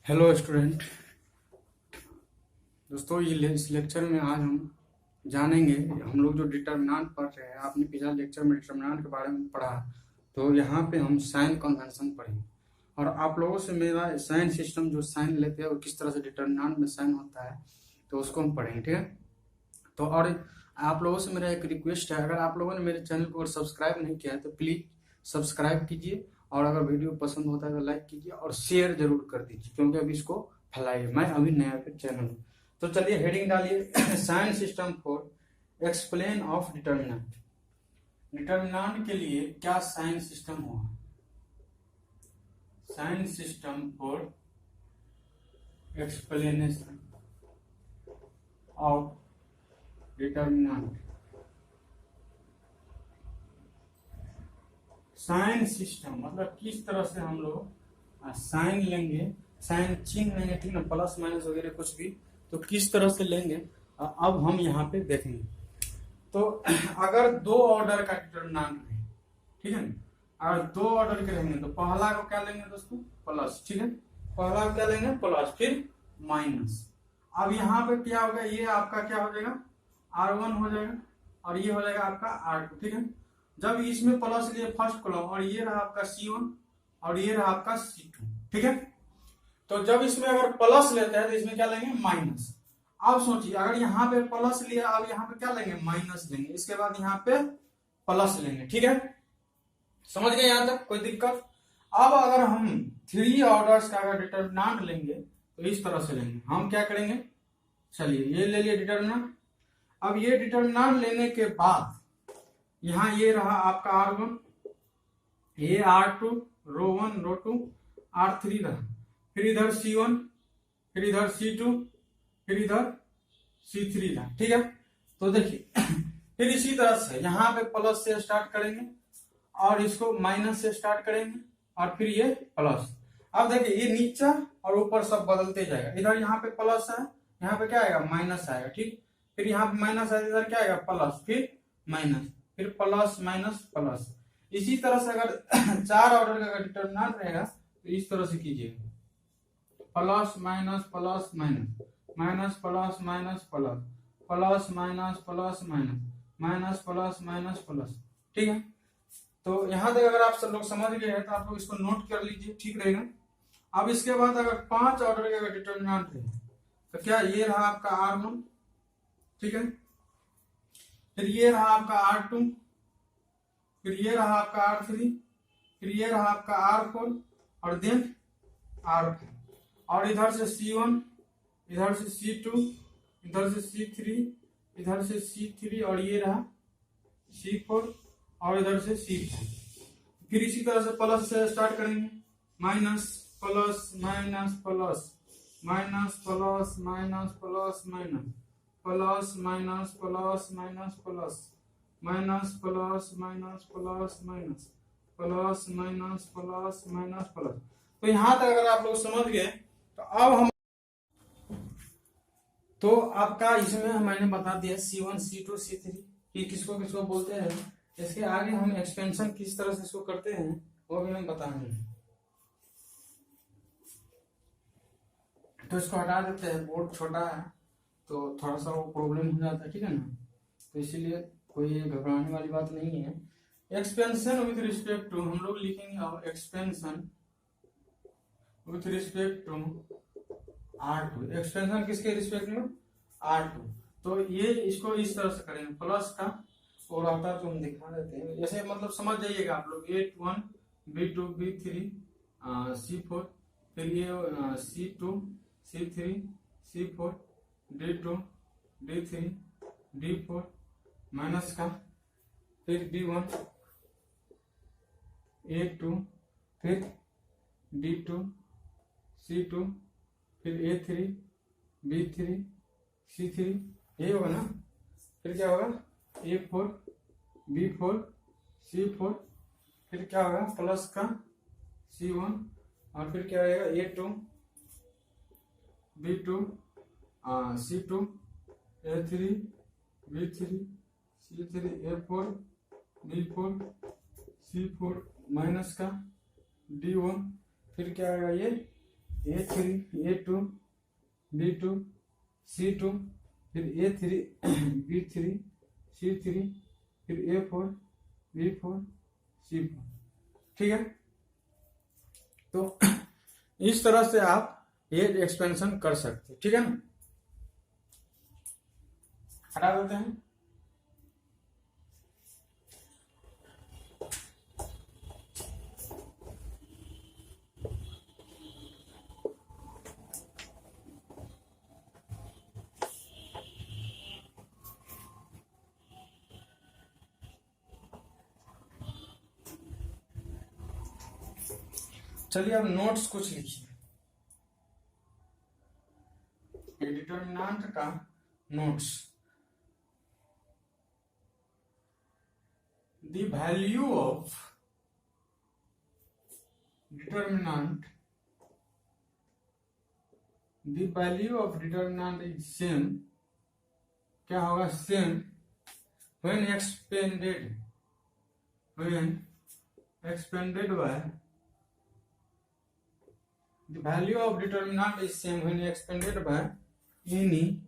Hello student दोस्तों, इस lecture में आज हम जानेंगे। हम लोग जो डिटर्मिनेंट पढ़ रहे हैं, आपने पिछले लेक्चर में डिटर्मिनेंट के बारे में पढ़ा, तो यहाँ पे हम साइन कन्वेंशन पढ़ेंगे। और आप लोगों से मेरा साइन सिस्टम, जो साइन लेते हैं और किस तरह से डिटर्मिनेंट में साइन होता है, तो उसको हम पढ़ेंगे। ठीक है। तो और आप लोगों से मेरा एक रिक्वेस्ट है, अगर आप लोगों ने मेरे चैनल को सब्सक्राइब नहीं किया है तो प्लीज सब्सक्राइब कीजिए, और अगर वीडियो पसंद होता है तो लाइक कीजिए और शेयर जरूर कर दीजिए, क्योंकि अभी इसको फैलाइए। मैं अभी नया पे चैनल हूँ। तो चलिए हेडिंग डालिए sign system for explain of determinant. Determinant के लिए क्या साइन सिस्टम हुआ? Sign system for explanation of determinant. Sign system मतलब किस तरह से हम लोग साइन लेंगे, साइन चिन्ह लेंगे, ठीक ना, प्लस माइनस वगैरह कुछ भी, तो किस तरह से लेंगे अब हम यहाँ पे देखेंगे। तो अगर दो ऑर्डर का डिटर्मिनेंट है, ठीक है, अगर दो ऑर्डर के रहेंगे तो पहला को क्या लेंगे दोस्तों? प्लस। ठीक है, पहला को क्या लेंगे? प्लस, फिर माइनस। अब यहाँ पे क्या होगा? ये आपका क्या हो जाएगा? R1 हो जाएगा, और ये हो जाएगा आपका R2। ठीक है, जब इसमें प्लस लिए फर्स्ट कॉलम, और ये रहा आपका C1 और ये रहा आपका C2। ठीक है, तो जब इसमें अगर प्लस लेते हैं तो इसमें क्या लेंगे? माइनस। अब सोचिए, अगर यहाँ पे प्लस लिया, अब यहाँ पे क्या लेंगे? माइनस लेंगे, इसके बाद यहाँ पे प्लस लेंगे। ठीक है, समझ गए यहाँ तक? कोई दिक्कत? अब अगर हम थ्री ऑर्डर्स का अगर डिटर्मिनेंट लेंगे तो इस तरह से लेंगे। हम क्या करेंगे? चलिए ये ले लिए डिटर्मिनेंट। अब ये डिटर्मिनेंट लेने के बाद यहाँ ये रहा आपका R1, ये R2, रो 1 रो 2, R3 रहा, फिर इधर C1, फिर इधर C2, फिर इधर C3 रहा। ठीक है, तो देखिए फिर इसी तरह से यहाँ पे प्लस से स्टार्ट करेंगे और इसको माइनस से स्टार्ट करेंगे और फिर ये प्लस। अब देखिए ये नीचा और ऊपर सब बदलते जाएगा। इधर यहाँ पे प्लस है, यहाँ पे क्या आएगा? माइनस आएगा। ठीक, फिर यहाँ पे माइनस है, इधर क्या आएगा? प्लस, फिर माइनस, फिर प्लस माइनस प्लस। इसी तरह से अगर चार ऑर्डर का डिटर्मिनेंट रहेगा तो इस तरह से कीजिएगा, plus minus plus minus, minus plus minus plus, plus minus plus minus, minus plus minus plus. ठीक है, तो यहां तक अगर आप सब लोग समझ गए हैं तो आप लोग इसको नोट कर लीजिए, ठीक रहेगा। अब इसके बाद अगर पांच ऑर्डर का डिटर्मिनेंट है तो क्या? ये रहा आपका R1, ठीक है, फिर ये रहा आपका R2, फिर ये रहा आपका R3, फिर ये रहा आपका R4 और देन R5, और इधर से C1, इधर से C2, इधर से C3, इधर से C3 और ये रहा C4 और इधर से C5। फिर इसी तरह से प्लस से स्टार्ट करेंगे, minus plus minus plus, minus plus minus plus minus, plus minus plus minus plus, minus plus minus plus minus, plus minus plus minus plus. तो यहां तक अगर आप लोग समझ गए तो अब हम, तो आपका इसमें मैंने बता दिया C1 C2 C3 कि किसको किसको बोलते हैं। इसके आगे हम एक्सपेंशन किस तरह से इसको करते हैं वो भी हम बताएंगे। तो इसको हटा देते हैं, बोर्ड छोटा है तो थोड़ा सा वो प्रॉब्लम हो जाता है, ठीक है ना, तो इसीलिए कोई घबराने वाली बात नहीं है। एक्सपेंशन विथ रिस्पेक्ट टू, हम लोग लिखेंगे expansion with respect to R2। Expansion किसके रिस्पेक्ट में? R2। तो ये इसको इस तरह से करेंगे, प्लस का और आता है तो हम दिखा देते हैं, जैसे मतलब समझ जाइएगा आप लोग। A1 B2 B3 C4, फिर ये C2 C3 C4 D2 D3 D4 minus का, फिर B1 A2, फिर D2 C2, फिर A3 B3 C3, ये होगा ना, फिर क्या होगा? A4 B4 C4, फिर क्या होगा? प्लस का C1, और फिर क्या आएगा? A2 B2 C2 A3 B3 C3 A4 B4 C4 minus का D1, फिर क्या आएगा? ये A3 A2 B2 C2 फिर A3 B3 C3 फिर A4 B4 C4। ठीक है, तो इस तरह से आप ये एक्सपेंशन कर सकते हो। ठीक है ना, हटा देते हैं। चलिए अब नोट्स कुछ लिखिए, डिटरमिनेंट का notes. The value of determinant, the value of determinant is same, क्या होगा, same when expanded, when expanded by, the value of determinant is same when expanded by any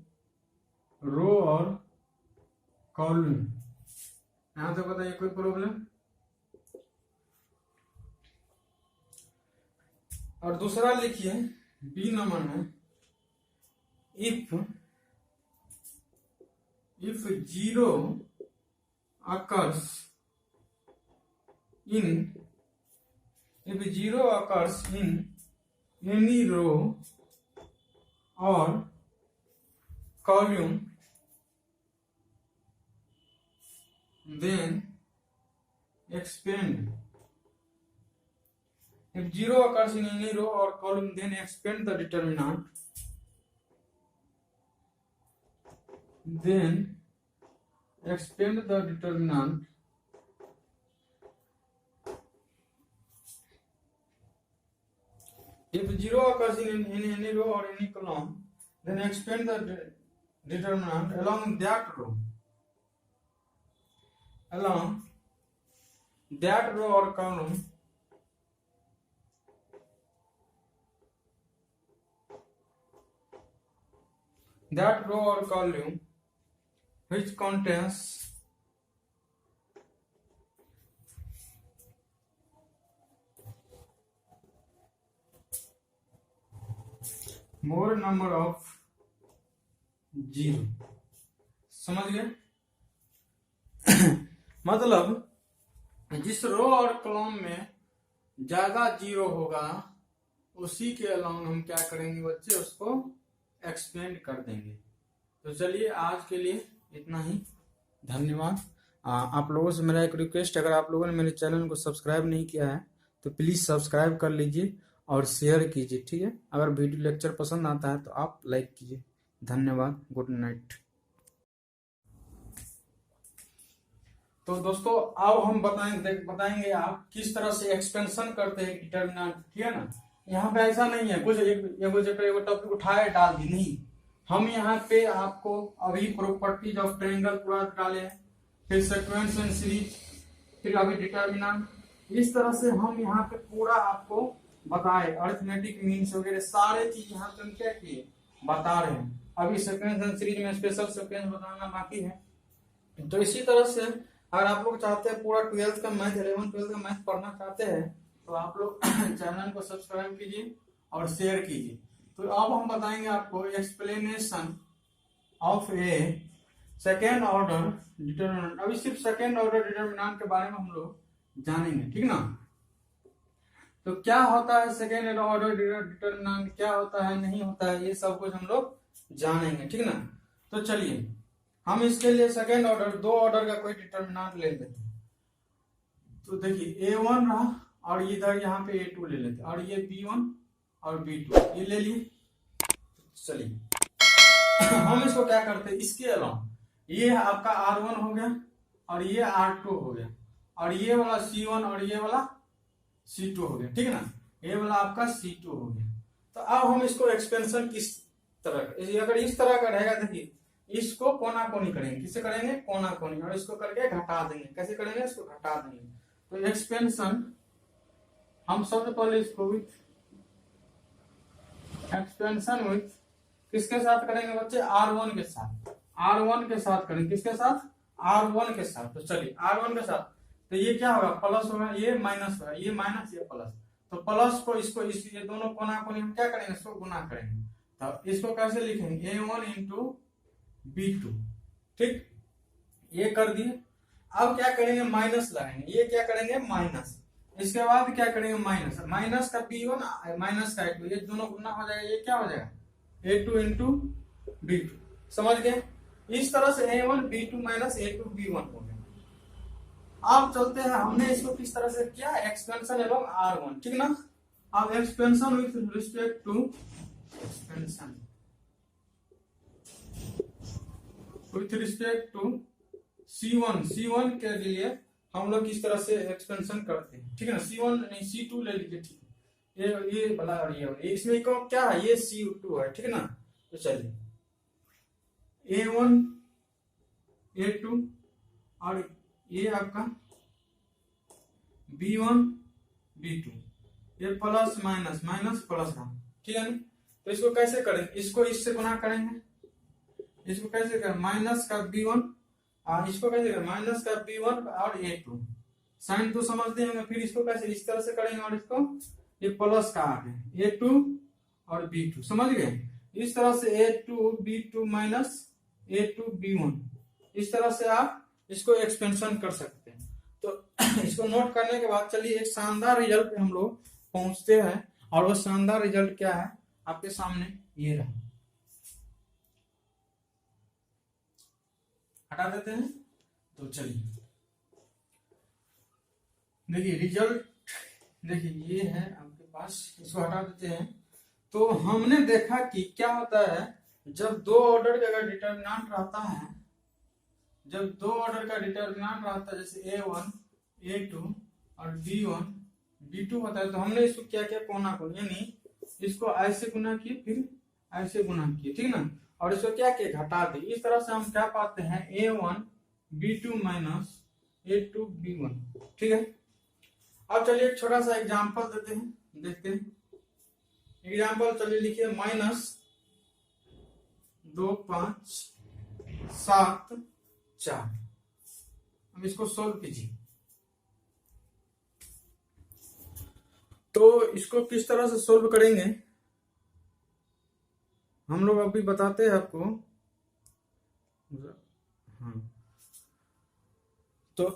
row or column। यहां तक बताइए कोई problem? और दूसरा लिखिए B number में, if zero occurs in any row or column, then expand, if zero occurs in any row or column then expand the determinant, then expand the determinant if zero occurs in any row or any column, then expand the determinant along that row, or column which contains more number of zero. समझ गए? मतलब जिस रो और column में ज्यादा zero होगा उसी के अलाउंग हम क्या करेंगे बच्चे, उसको एक्सपेंड कर देंगे। तो चलिए आज के लिए इतना ही, धन्यवाद। आप लोगों से मेरा एक रिक्वेस्ट, अगर आप लोगों ने मेरे चैनल को सब्सक्राइब नहीं किया है तो प्लीज सब्सक्राइब कर लीजिए और शेयर कीजिए। ठीक है, अगर वीडियो लेक्चर पसंद आता है तो आप लाइक कीजिए। धन्यवाद, गुड नाइट। तो दोस्तों अब हम बताएंगे आप किस तरह से एक्सपेंशन करते हैं डिटरमिनेंट। ठीक है ना, यहाँ पे ऐसा नहीं है कुछ एक टॉपिक उठाए डाल दी, नहीं। हम यहाँ पे आपको अभी प्रॉपर्टीज ऑफ ट्रायंगल पूरा डाले हैं, फिर सीक्वेंस एंड सीरीज, फिर अभी डिटरमिनेंट, इस तरह से हम यहाँ पे पूरा आपको बताए, अरिथमेटिक मीन्स वगैरह सारे चीज यहाँ पे हम क्या किए, बता रहे हैं। अभी सीक्वेंस एंड सीरीज में स्पेशल सीक्वेंस बताना बाकी है। तो इसी तरह से अगर आप लोग चाहते हैं पूरा 12th का मैथ, 11th 12th का मैथ पढ़ना चाहते हैं तो आप लोग चैनल को सब्सक्राइब कीजिए और शेयर कीजिए। तो अब हम बताएंगे आपको explanation of A second order determinant. अभी सिर्फ सेकेंड ऑर्डर डिटरमिनेंट के बारे में हम लोग जानेंगे, ठीक ना। तो क्या होता है सेकेंड ऑर्डर डिटरमिनेंट, क्या होता है नहीं होता है, ये सब कुछ हम लोग जानेंगे, ठीक ना। तो चलिए हम इसके लिए सेकेंड ऑर्डर, दो ऑर्डर का कोई डिटरमिनेंट ले लेते हैं। तो देखिए A1 रहा और इधर यहाँ पे A2 ले लेते हैं, और ये B1 और B2 ये ले लिए। चलिए हम इसको क्या करते हैं, इसके अलावा ये आपका R1 हो गया और ये R2 हो गया, और ये वाला C1 और ये वाला C2 हो गया, ठीक है ना। ये वाला आपका C2 हो गया। तो अब हम इसको एक्सपेंशन किस तरह, अगर इस तरह का रहेगा, देखिए इसको कोना कोनी करेंगे, किससे करेंगे, कोना कोनी, और इसको करके घटा देंगे। कैसे करेंगे, इसको घटा देंगे। तो एक्सपेंशन हम सबसे पहले इसको एक्सपेंशन विथ किसके साथ करेंगे बच्चे, R1 के साथ, R1 के साथ करेंगे, किसके साथ, R1 के साथ। तो चलिए R1 के साथ, तो ये क्या होगा, प्लस होगा, ये माइनस होगा, ये माइनस ये प्लस, तो प्लस को इसको ये दोनों कोना कोनी हम क्या करेंगे, इसको गुना करेंगे। तो इसको कैसे लिखेंगे, A1 इंटू B2, ठीक, ये कर दिए। अब क्या करेंगे, माइनस लगाएंगे, ये क्या करेंगे माइनस, इसके बाद क्या करेंगे माइनस, माइनस का B1 माइनस का A2, ये दोनों गुना हो जाएगा, ये क्या हो जाएगा A2 इंटू B2, समझ गए। इस तरह से A1 B2 minus A2 B1 हो गया। अब चलते हैं, हमने इसको किस तरह से किया, एक्सपेंशन एवं R1, ठीक ना। अब expansion with respect to expansion with respect to C1 के लिए हम लोग किस तरह से एक्सपेंशन करते हैं, ठीक है ना। C1 नहीं C2 ले लीजिए, ठीक है, ये वाला और ये इसमें क्या है, ये C2 है, ठीक है ना। तो चलिए A1 A2 और ये आपका B1 B2, ये प्लस माइनस माइनस प्लस है, ठीक है ना। तो इसको कैसे करेंगे, इसको इससे गुना करेंगे, इसको कैसे करें, माइनस का B1 और इसको कैसे करें, माइनस का B1 और A2, साइन तो समझते हैं, फिर इसको कैसे इस तरह से करेंगे और इसको ये प्लस का आगे A2 और B2, समझ गए। इस तरह से A2 B2 minus A2 B1, इस तरह से आप इसको एक्सपेंशन कर सकते हैं। तो इसको नोट करने के बाद चलिए एक शानदार रिजल्ट पे हम लोग पहुंचते हैं, और वो शानदार रिजल्ट क्या है आपके सामने ये रहा, हटा देते हैं। तो चलिए देखिए रिजल्ट, देखिए ये है आपके पास, इसको हटा देते हैं। तो हमने देखा कि क्या होता है, जब दो ऑर्डर का अगर डिटर्मिनेंट रहता है, जब दो ऑर्डर का डिटर्मिनेंट रहता है, जैसे A1 A2 और B1 B2 होता है, तो हमने इसको क्या किया, कोना को, यानी इसको ऐसे गुना किए फिर ऐसे गुना किए, ठीक ना, और इसको क्या किया, घटा दिए। इस तरह से हम क्या पाते हैं, A1 B2 minus A2 B1, ठीक है। अब चलिए एक छोटा सा एग्जांपल देते हैं, देखते हैं एग्जांपल। चलिए लिखिए माइनस 2 5 7 4। अब इसको सोल्व कीजिए। तो इसको किस तरह से सोल्व करेंगे हम लोग अभी बताते हैं आपको। हाँ तो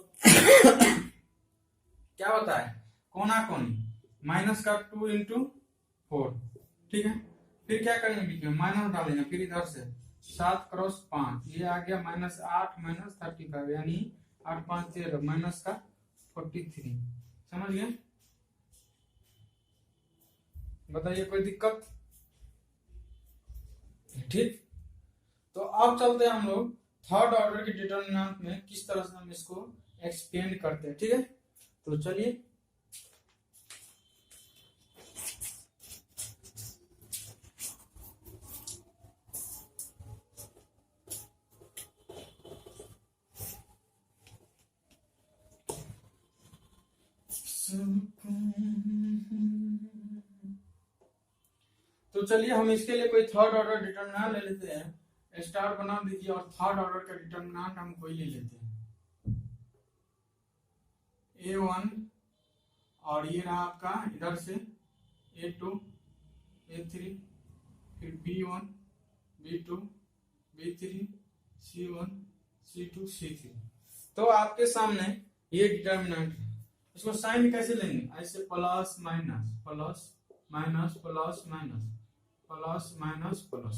क्या होता है, कोना कोनी, माइनस का 2 इंटू 4, ठीक है। फिर क्या करेंगे, बीच में माइनस डालेंगे, फिर इधर से 7 क्रॉस 5, ये आ गया माइनस 8 माइनस 35, यानी 8 5 13 माइनस का 43, समझ गए। बताइए कोई दिक्कत, ठीक। तो अब चलते हैं हम लोग थर्ड ऑर्डर के डिटर्मिनेंट में किस तरह से हम इसको एक्सपेंड करते हैं, ठीक है। तो चलिए तो चलिए हम इसके लिए कोई थर्ड ऑर्डर डिटर्मिनेंट ले लेते हैं, स्टार बना दीजिए, और थर्ड ऑर्डर का डिटर्मिनेंट हम कोई ले लेते हैं, A1 और ये रहा आपका इधर से A2 A3, फिर B1 B2 B3 C1 C2 C3। तो आपके सामने ये डिटर्मिनेंट है, इसको साइन कैसे लेंगे, ऐसे plus minus plus minus plus minus plus minus plus,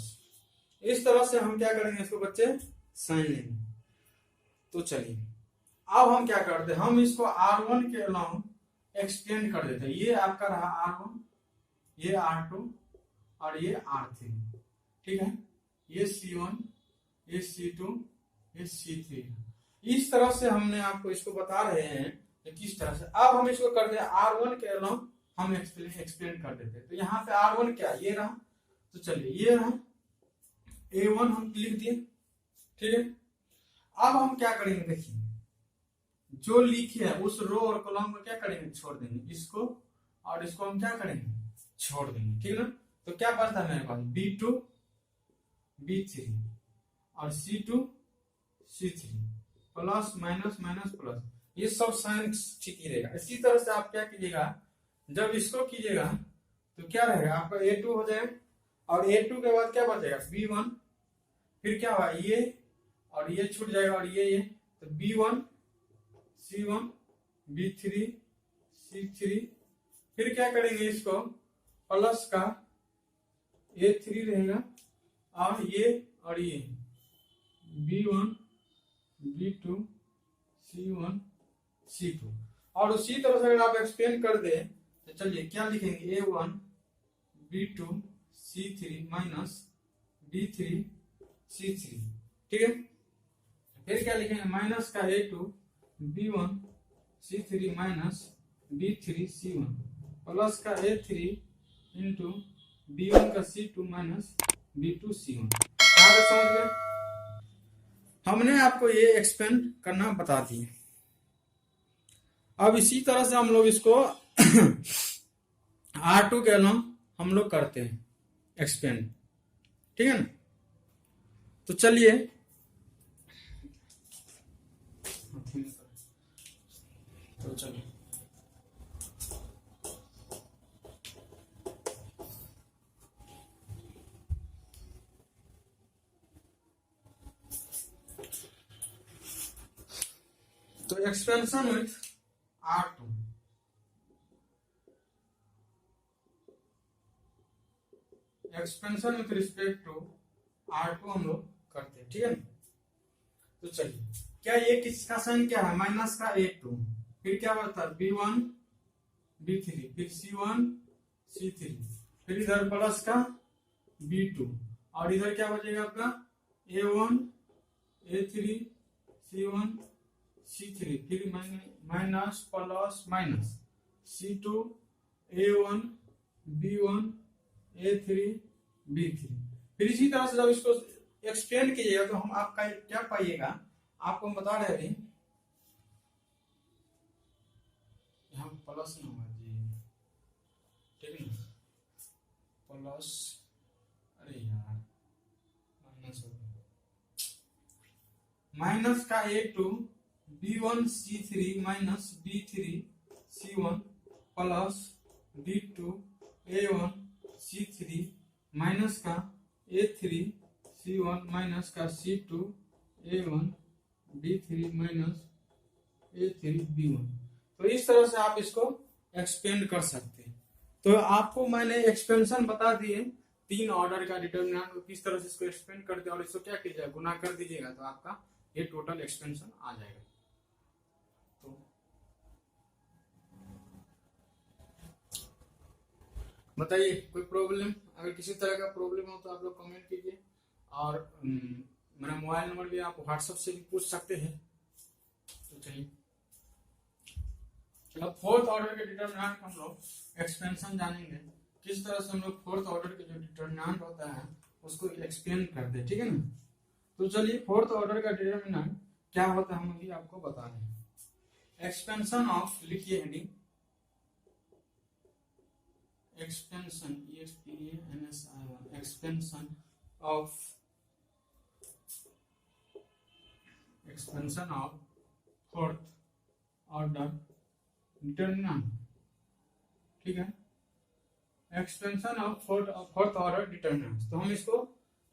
इस तरह से हम क्या करेंगे इसको बच्चे, साइन लेंगे। तो चलिए अब हम क्या करते हैं, हम इसको R1 के अलावा एक्सटेंड कर देते हैं। ये आपका रहा R1, ये R2 और ये R3, ठीक है। ये C1 ये C2 ये C3, इस तरह से हमने आपको इसको बता रहे हैं किस तरह से। अब हम इसको करते हैं R1 के अलावा हम एक्सपेंड कर देते हैं। तो यहाँ पे R1 क्या, ये रहा, तो चलिए ये रहा A1 हम लिख दिए, ठीक है। अब हम क्या करेंगे, देखिए जो लिखे है उस रो और कॉलम को क्या करेंगे, छोड़ देंगे, इसको और इसको हम क्या करेंगे, छोड़ देंगे, ठीक है ना। तो क्या बचता है मेरे पास B2 B3 और C2 C3 plus minus minus plus, ये सब साइन ठीक ही रहेगा। इसी तरह से आप क्या कीजिएगा, जब इसको कीजिएगा तो क्या रहेगा आपका A2 हो जाएगा और A2 के बाद क्या बचेगा B1, फिर क्या हुआ ये और ये छूट जाएगा और ये तो B1 C1 B3 C3, फिर क्या करेंगे इसको प्लस का A3 रहेगा और ये B1 B2 C1 C2। और उसी तरह से अगर आप एक्सपेंड कर दे तो चलिए क्या लिखेंगे A1 B2 C3 minus B3 C3, ठीक है। फिर क्या लिखेंगे माइनस का A2 B1 C3 minus B3 C1 plus का A3 इंटू B1 का C2 माइनस B2 C1। कहाँ तक समझ गए? हमने आपको ये एक्सपेंड करना बता दिए। अब इसी तरह से हम लोग इसको R2 के अलावा हम लोग करते हैं एक्सपेंड, ठीक है ना। तो चलिए तो expansion with R2, expansion with respect to R2 हम लोग करते हैं, ठीक है। तो चलिए क्या ये किसका साइन क्या है माइनस का A2, फिर क्या बचता है B1 B3 फिर C1 C3, फिर इधर प्लस का B2 और इधर क्या बचेगा आपका A1 A3 C1 C3, फिर minus plus minus C2 A1 B1 A3 B3। फिर इसी तरह से जब इसको एक्सपेंड कीजिएगा तो हम आपका क्या पाइएगा, आपको हम बता रहे थे यहाँ प्लस ना होगा जी, ठीक है प्लस, अरे यार माइनस हो गया, माइनस का A2 B1 C3 minus B3 C1 plus B2 A1 C3 minus का A3 C1 माइनस का C2 A1 B3 minus A3 B1। तो इस तरह से आप इसको एक्सपेंड कर सकते हैं। तो आपको मैंने एक्सपेंशन बता दिए, 3 ऑर्डर का डिटर्मिनेंट किस तरह से इसको एक्सपेंड करते हैं और इसको क्या कीजिएगा गुना कर दीजिएगा तो आपका ये टोटल एक्सपेंशन आ जाएगा। तो बताइए कोई प्रॉब्लम, अगर किसी तरह का प्रॉब्लम हो तो आप लोग कमेंट कीजिए और मेरा मोबाइल नंबर भी आप व्हाट्सएप से भी पूछ सकते हैं। तो चलिए अब 4th ऑर्डर के डिटर्मिनेंट हम लोग एक्सपेंशन जानेंगे, किस तरह से हम लोग 4th ऑर्डर के जो डिटर्मिनेंट होता है उसको एक्सपेंड करते हैं, ठीक है ना। तो चलिए 4th ऑर्डर का डिटर्मिनेंट क्या होता है हम अभी आपको बता रहे हैं। एक्सपेंशन ऑफ, लिखिए heading expansion expansion of 4th order determinant, ठीक है। Expansion of 4th order determinant, तो हम इसको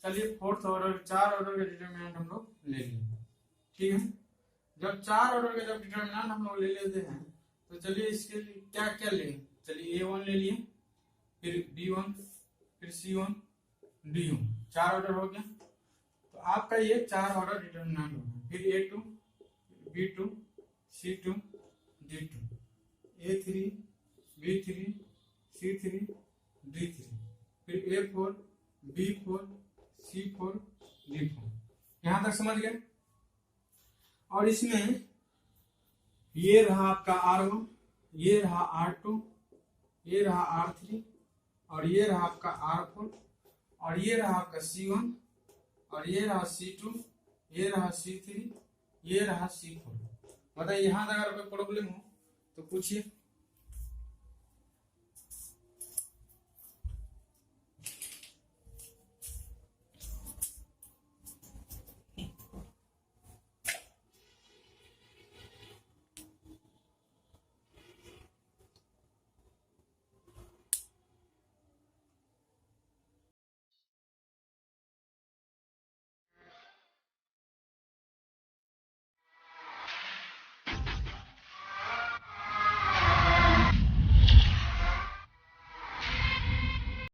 चलिए 4th ऑर्डर 4 ऑर्डर के डिटर्मिनेंट हम लोग ले लेंगे, ठीक है। जब 4 ऑर्डर के जब डिटर्मिनेंट हम लोग ले लेते हैं तो चलिए इसके लिए क्या क्या लेंगे, चलिए A1 ले लिए, फिर B1 फिर C1 D1, 4 ऑर्डर हो गया। तो आपका ये 4 ऑर्डर डिटर्मिनेंट होगा। फिर A2 B2 C2 D2 A3 B3 C3 D3, फिर A4 B4 C4 D4। यहां तक समझ गए। और इसमें ये रहा आपका R1, ये रहा R2, ये रहा R3 और ये रहा आपका R4 और ये रहा आपका C1 और ये रहा C2, ये रहा C3, ये रहा C4। बताइए यहाँ तक अगर कोई प्रॉब्लम हो तो पूछिए।